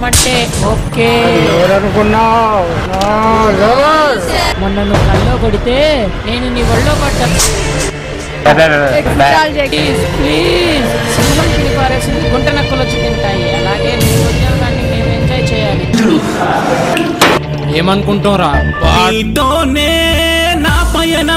అంటే ఓకే. మొన్న నువ్వు కల్లో కొడితే నేను నీ ఒళ్ళో పడ్డా. ప్లీజ్ సింహం తిని పారేసింది గుంట నక్కలు వచ్చి తింటాయి. అలాగే నీ ఉద్యోగాన్ని మేము ఎంజాయ్ చేయాలి. ఏమనుకుంటావురా? నా పయన